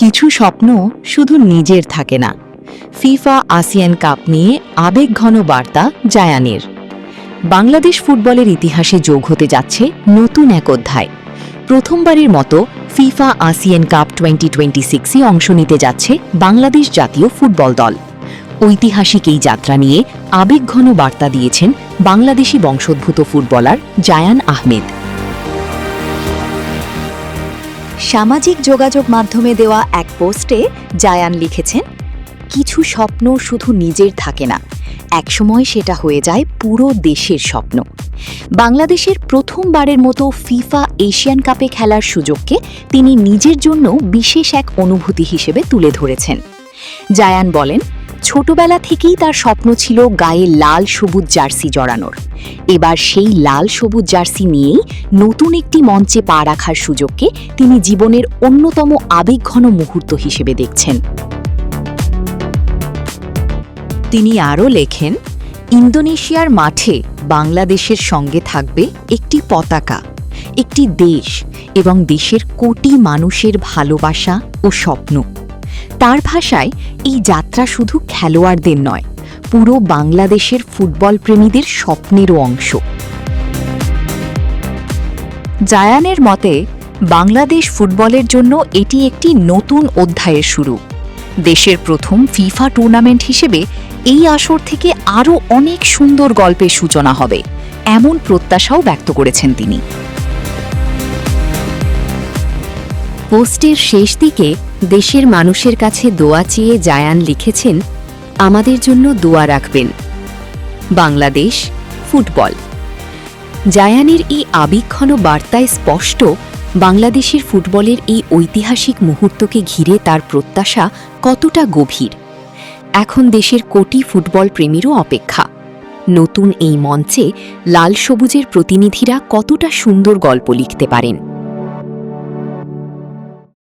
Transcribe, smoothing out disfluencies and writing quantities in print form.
কিছু স্বপ্ন শুধু নিজের থাকে না। ফিফা আসিয়ান কাপ নিয়ে আবেগঘন বার্তা জায়ানের। বাংলাদেশ ফুটবলের ইতিহাসে যোগ হতে যাচ্ছে নতুন এক অধ্যায়। প্রথমবারের মতো ফিফা আসিয়ান কাপ 2026-এ অংশ নিতে যাচ্ছে বাংলাদেশ জাতীয় ফুটবল দল। ঐতিহাসিক এই যাত্রা নিয়ে আবেগঘন বার্তা দিয়েছেন বাংলাদেশি বংশোদ্ভূত ফুটবলার জায়ান আহমেদ। সামাজিক যোগাযোগ মাধ্যমে দেওয়া এক পোস্টে জায়ান লিখেছেন, কিছু স্বপ্ন শুধু নিজের থাকে না, একসময় সেটা হয়ে যায় পুরো দেশের স্বপ্ন। বাংলাদেশের প্রথমবারের মতো ফিফা এশিয়ান কাপে খেলার সুযোগকে তিনি নিজের জন্য বিশেষ এক অনুভূতি হিসেবে তুলে ধরেছেন। জায়ান বলেন, ছোটবেলা থেকেই তার স্বপ্ন ছিল গায়ে লাল সবুজ জার্সি জড়ানোর। এবার সেই লাল সবুজ জার্সি নিয়েই নতুন একটি মঞ্চে পা রাখার সুযোগকে তিনি জীবনের অন্যতম আবেগঘন মুহূর্ত হিসেবে দেখছেন। তিনি আরও লেখেন, ইন্দোনেশিয়ার মাঠে বাংলাদেশের সঙ্গে থাকবে একটি পতাকা, একটি দেশ এবং দেশের কোটি মানুষের ভালোবাসা ও স্বপ্ন। তার ভাষায় এই যাত্রা শুধু খেলোয়াড়দের নয়, পুরো বাংলাদেশের ফুটবল প্রেমীদের স্বপ্নেরও অংশ। জায়ানের মতে, বাংলাদেশ ফুটবলের জন্য এটি একটি নতুন অধ্যায়ের শুরু। দেশের প্রথম ফিফা টুর্নামেন্ট হিসেবে এই আসর থেকে আরও অনেক সুন্দর গল্পের সূচনা হবে, এমন প্রত্যাশাও ব্যক্ত করেছেন তিনি। পোস্টের শেষ দিকে দেশের মানুষের কাছে দোয়া চেয়ে জায়ান লিখেছেন, আমাদের জন্য দোয়া রাখবেন। বাংলাদেশ ফুটবল। জায়ানের এই আবেগঘন বার্তায় স্পষ্ট বাংলাদেশের ফুটবলের এই ঐতিহাসিক মুহূর্তকে ঘিরে তার প্রত্যাশা কতটা গভীর। এখন দেশের কোটি ফুটবল প্রেমীরও অপেক্ষা, নতুন এই মঞ্চে লাল সবুজের প্রতিনিধিরা কতটা সুন্দর গল্প লিখতে পারেন।